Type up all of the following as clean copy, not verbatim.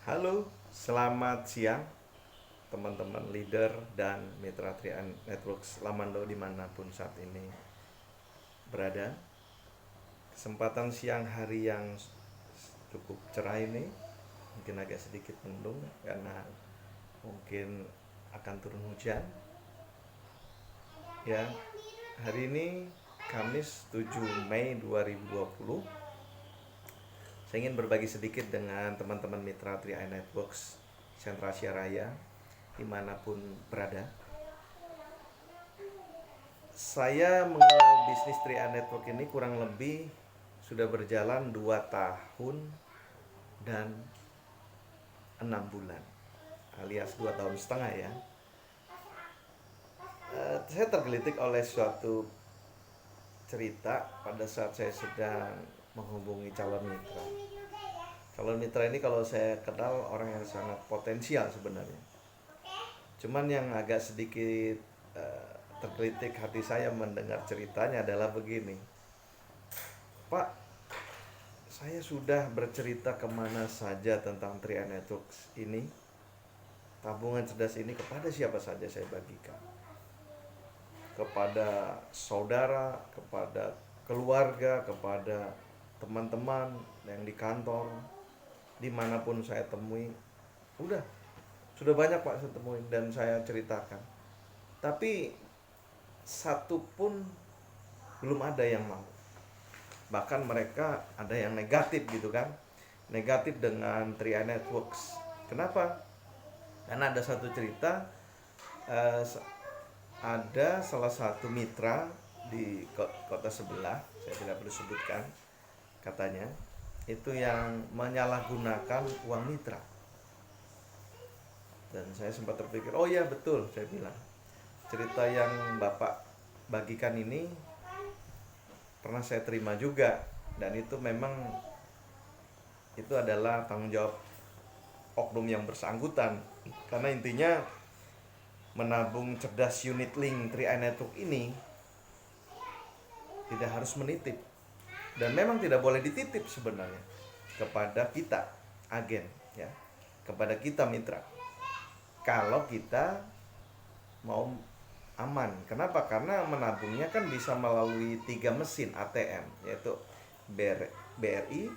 Halo, selamat siang teman-teman leader dan mitra Trian Networks Lamando dimanapun saat ini berada. Kesempatan siang hari yang cukup cerah ini mungkin agak sedikit mendung karena mungkin akan turun hujan. Ya, hari ini Kamis 7 Mei 2020. Saya ingin berbagi sedikit dengan teman-teman mitra Trian Networks Sentra Asia Raya dimanapun berada. Saya mengenal bisnis 3A Network ini kurang lebih sudah berjalan 2 tahun dan 6 bulan, alias 2 tahun setengah ya. Saya tergelitik oleh suatu cerita pada saat saya sedang menghubungi calon mitra. Calon mitra ini kalau saya kenal orang yang sangat potensial sebenarnya. Cuman yang agak sedikit tergelitik hati saya mendengar ceritanya adalah begini. Pak, saya sudah bercerita kemana saja tentang Trian Networks ini, tabungan cerdas ini kepada siapa saja saya bagikan. Kepada saudara, kepada keluarga, kepada teman-teman yang di kantor, dimanapun saya temui. Sudah banyak Pak saya temuin dan saya ceritakan. Tapi satu pun belum ada yang mau. Bahkan mereka ada yang negatif gitu kan, negatif dengan Trian Networks. Kenapa? Karena ada satu cerita, ada salah satu mitra di kota sebelah, saya tidak perlu sebutkan, katanya itu yang menyalahgunakan uang mitra. Dan saya sempat terpikir, oh ya betul, saya bilang cerita yang Bapak bagikan ini pernah saya terima juga, dan itu memang itu adalah tanggung jawab oknum yang bersangkutan. Karena intinya menabung cerdas unit link 3i Network ini tidak harus menitip, dan memang tidak boleh dititip sebenarnya kepada kita agen ya, kepada kita mitra, kalau kita mau aman. Kenapa? Karena menabungnya kan bisa melalui 3 mesin ATM, yaitu BRI,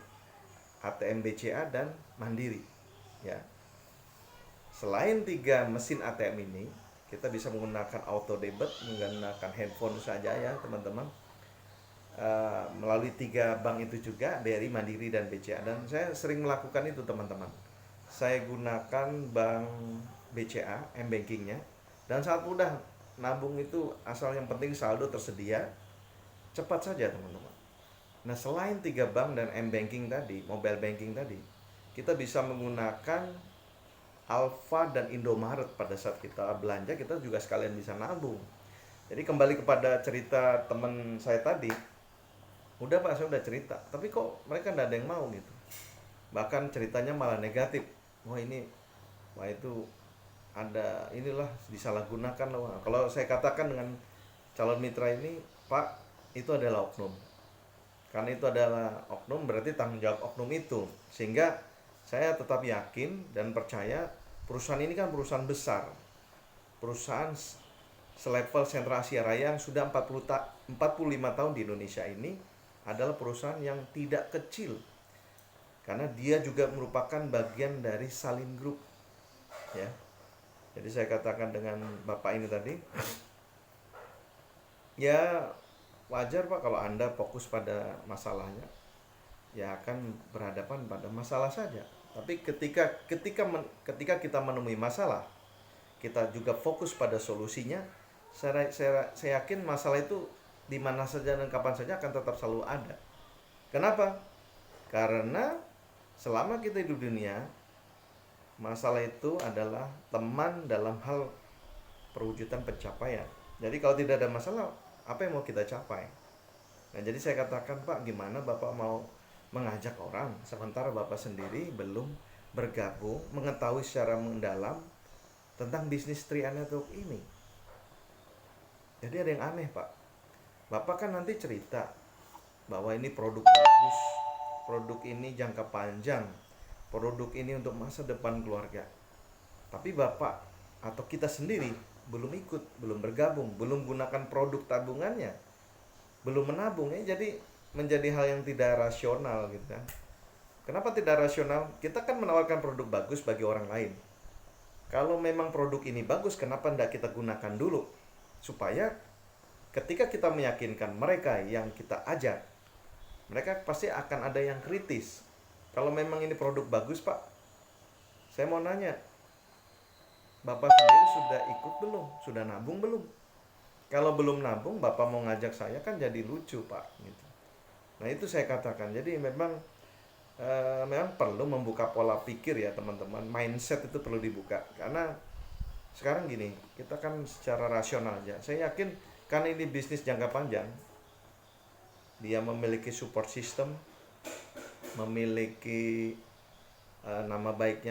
ATM BCA, dan Mandiri ya. Selain 3 mesin ATM ini, kita bisa menggunakan auto debit, menggunakan handphone saja ya teman-teman. Melalui 3 bank itu juga, BRI, Mandiri, dan BCA. Dan saya sering melakukan itu teman-teman. Saya gunakan bank BCA, M-bankingnya, dan sangat mudah nabung itu, asal yang penting saldo tersedia, cepat saja teman-teman. Nah, selain 3 bank dan M-banking tadi, mobile banking tadi, kita bisa menggunakan Alfa dan Indomaret. Pada saat kita belanja, kita juga sekalian bisa nabung. Jadi kembali kepada cerita teman saya tadi, udah Pak, saya udah cerita, tapi kok mereka nggak ada yang mau gitu. Bahkan ceritanya malah negatif. Wah itu ada inilah, disalahgunakan loh. Kalau saya katakan dengan calon mitra ini, Pak, itu adalah oknum. Karena itu adalah oknum, berarti tanggung jawab oknum itu. Sehingga saya tetap yakin dan percaya perusahaan ini kan perusahaan besar, perusahaan selevel Sentra Asia Raya yang sudah 45 tahun di Indonesia ini, adalah perusahaan yang tidak kecil, karena dia juga merupakan bagian dari Salim Group ya. Jadi saya katakan dengan Bapak ini tadi, ya wajar Pak kalau Anda fokus pada masalahnya, ya akan berhadapan pada masalah saja. Tapi ketika kita menemui masalah, kita juga fokus pada solusinya. Saya yakin masalah itu di mana saja dan kapan saja akan tetap selalu ada. Kenapa? Karena selama kita hidup di dunia, masalah itu adalah teman dalam hal perwujudan pencapaian. Jadi kalau tidak ada masalah, apa yang mau kita capai? Nah, jadi saya katakan, Pak, gimana Bapak mau mengajak orang sementara Bapak sendiri belum bergabung, mengetahui secara mendalam tentang bisnis Trian Network ini? Jadi ada yang aneh, Pak. Bapak kan nanti cerita bahwa ini produk bagus, produk ini jangka panjang, produk ini untuk masa depan keluarga. Tapi bapak atau kita sendiri belum ikut, belum bergabung, belum gunakan produk tabungannya, belum menabung, ya jadi menjadi hal yang tidak rasional gitu kan. Kenapa tidak rasional? Kita kan menawarkan produk bagus bagi orang lain. Kalau memang produk ini bagus, kenapa tidak kita gunakan dulu? Supaya ketika kita meyakinkan mereka yang kita ajak, mereka pasti akan ada yang kritis. Kalau memang ini produk bagus pak, saya mau nanya, bapak sendiri sudah ikut belum? Sudah nabung belum? Kalau belum nabung, bapak mau ngajak saya kan jadi lucu pak gitu. Nah itu saya katakan, jadi memang perlu membuka pola pikir ya teman-teman. Mindset itu perlu dibuka. Karena sekarang gini, kita kan secara rasional aja. Saya yakin karena ini bisnis jangka panjang, dia memiliki support system, memiliki nama baik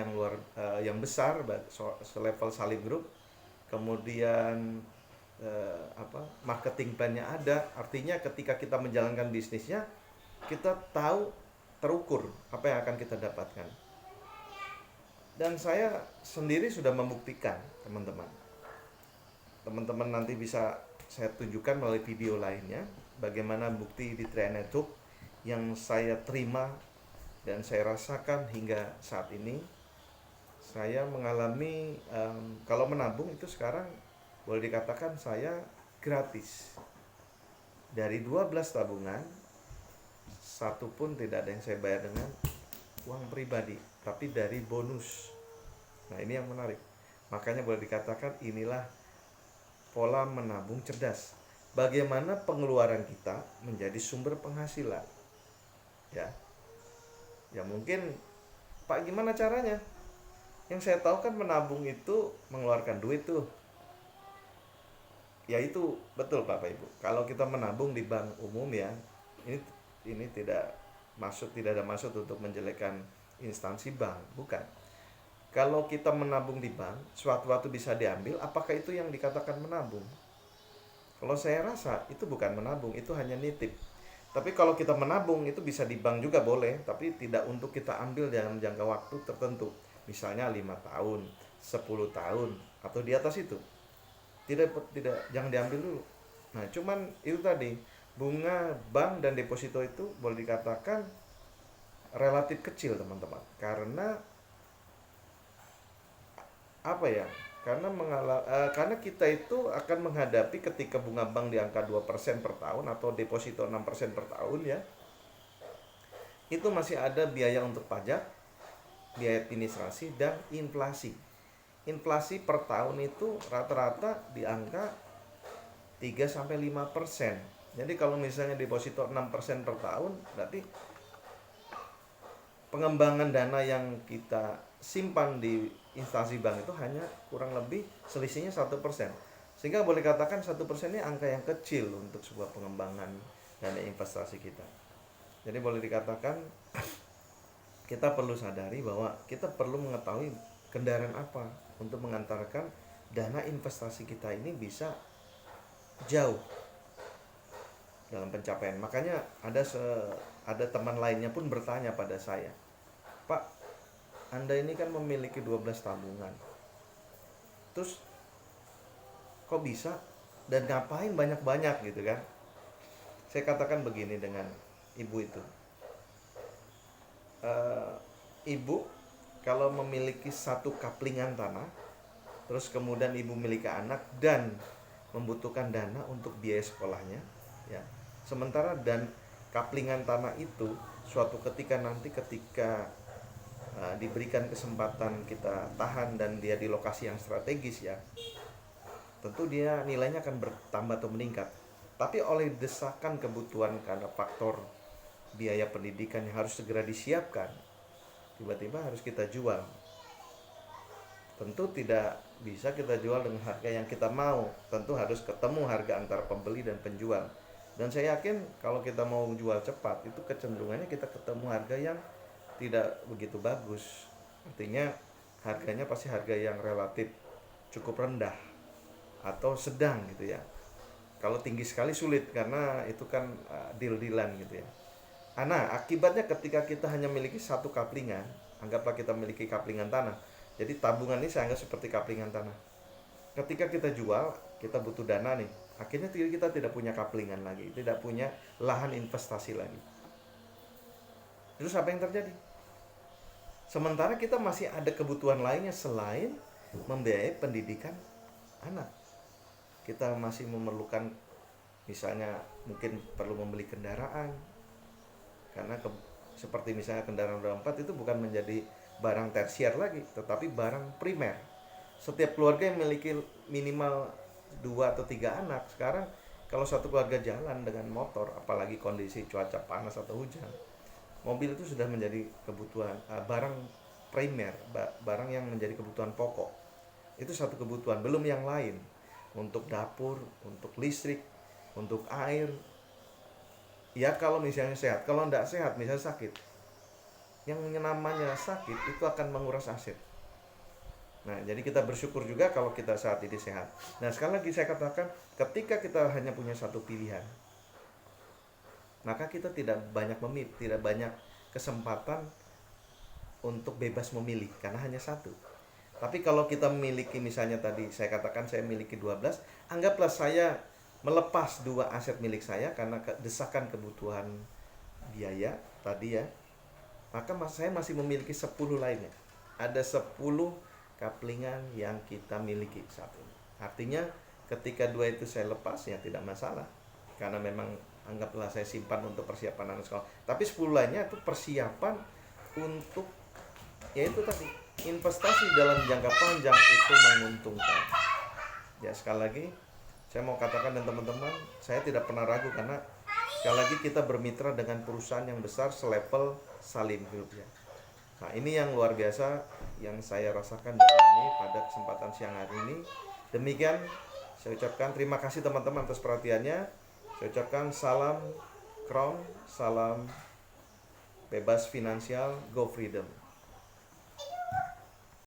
yang besar, selevel Salim Group. Kemudian marketing plan-nya ada. Artinya ketika kita menjalankan bisnisnya, kita tahu terukur apa yang akan kita dapatkan. Dan saya sendiri sudah membuktikan, teman-teman. Teman-teman nanti bisa saya tunjukkan melalui video lainnya bagaimana bukti di Trianetuk yang saya terima dan saya rasakan hingga saat ini. Saya mengalami kalau menabung itu sekarang boleh dikatakan saya gratis. Dari 12 tabungan, satu pun tidak ada yang saya bayar dengan uang pribadi, tapi dari bonus. Nah ini yang menarik. Makanya boleh dikatakan inilah pola menabung cerdas. Bagaimana pengeluaran kita menjadi sumber penghasilan. Ya mungkin Pak gimana caranya? Yang saya tahu kan menabung itu mengeluarkan duit tuh. Ya itu betul Bapak Ibu. Kalau kita menabung di bank umum ya, ini tidak ada maksud untuk menjelekkan instansi bank, bukan. Kalau kita menabung di bank, suatu waktu bisa diambil, apakah itu yang dikatakan menabung? Kalau saya rasa itu bukan menabung, itu hanya nitip. Tapi kalau kita menabung itu bisa di bank juga boleh, tapi tidak untuk kita ambil dalam jangka waktu tertentu. Misalnya 5 tahun, 10 tahun, atau di atas itu. Tidak, jangan diambil dulu. Nah, cuman itu tadi, bunga bank dan deposito itu boleh dikatakan relatif kecil, teman-teman. Karena apa ya? Karena kita itu akan menghadapi ketika bunga bank di angka 2% per tahun atau deposito 6% per tahun ya. Itu masih ada biaya untuk pajak, biaya administrasi dan inflasi. Inflasi per tahun itu rata-rata di angka 3-5%. Jadi kalau misalnya deposito 6% per tahun, berarti pengembangan dana yang kita simpan di instansi bank itu hanya kurang lebih selisihnya 1%. Sehingga boleh katakan 1% ini angka yang kecil untuk sebuah pengembangan dana investasi kita. Jadi boleh dikatakan kita perlu sadari bahwa kita perlu mengetahui kendaraan apa untuk mengantarkan dana investasi kita ini bisa jauh dalam pencapaian. Makanya ada teman lainnya pun bertanya pada saya, Pak, Anda ini kan memiliki 12 tabungan, terus kok bisa dan ngapain banyak-banyak gitu kan. Saya katakan begini dengan ibu itu, ibu kalau memiliki satu kaplingan tanah, terus kemudian ibu memiliki anak dan membutuhkan dana untuk biaya sekolahnya ya, sementara dan kaplingan tanah itu suatu ketika diberikan kesempatan kita tahan dan dia di lokasi yang strategis ya, tentu dia nilainya akan bertambah atau meningkat. Tapi oleh desakan kebutuhan karena faktor biaya pendidikan yang harus segera disiapkan, tiba-tiba harus kita jual. Tentu tidak bisa kita jual dengan harga yang kita mau, tentu harus ketemu harga antara pembeli dan penjual. Dan saya yakin kalau kita mau jual cepat, itu kecenderungannya kita ketemu harga yang tidak begitu bagus. Artinya harganya pasti harga yang relatif cukup rendah atau sedang gitu ya. Kalau tinggi sekali sulit karena itu kan deal-dealan gitu ya. Nah, akibatnya ketika kita hanya memiliki satu kaplingan, Anggaplah kita memiliki kaplingan tanah. Jadi tabungan ini saya anggap seperti kaplingan tanah. Ketika kita jual, kita butuh dana nih. Akhirnya kita tidak punya kaplingan lagi, tidak punya lahan investasi lagi. Terus apa yang terjadi? Sementara kita masih ada kebutuhan lainnya selain membiayai pendidikan anak. Kita masih memerlukan, misalnya mungkin perlu membeli kendaraan, karena seperti misalnya kendaraan roda 4 itu bukan menjadi barang tersier lagi, tetapi barang primer. Setiap keluarga yang memiliki minimal 2 atau 3 anak, sekarang kalau satu keluarga jalan dengan motor, apalagi kondisi cuaca panas atau hujan, mobil itu sudah menjadi kebutuhan, barang primer, barang yang menjadi kebutuhan pokok. Itu satu kebutuhan, belum yang lain. Untuk dapur, untuk listrik, untuk air. Ya kalau misalnya sehat, kalau tidak sehat, misalnya sakit, yang namanya sakit itu akan menguras aset. Nah, jadi kita bersyukur juga kalau kita saat ini sehat. Nah, sekali lagi saya katakan, ketika kita hanya punya satu pilihan, maka kita tidak banyak kesempatan untuk bebas memilih, karena hanya satu. Tapi kalau kita memiliki, misalnya tadi saya katakan saya memiliki 12, anggaplah saya melepas 2 aset milik saya karena desakan kebutuhan biaya tadi ya, maka saya masih memiliki 10 lainnya. Ada 10 kaplingan yang kita miliki saat ini. Artinya ketika 2 itu saya lepas ya tidak masalah, karena memang anggaplah saya simpan untuk persiapan anak sekolah. Tapi 10 lainnya itu persiapan untuk, yaitu tadi, investasi dalam jangka panjang itu menguntungkan. Ya sekali lagi saya mau katakan dan teman-teman, saya tidak pernah ragu, karena sekali lagi kita bermitra dengan perusahaan yang besar selevel Salim Group ya. Nah, ini yang luar biasa yang saya rasakan dari ini pada kesempatan siang hari ini. Demikian saya ucapkan terima kasih teman-teman atas perhatiannya. Saya ucapkan salam Crown, salam bebas finansial, Go Freedom.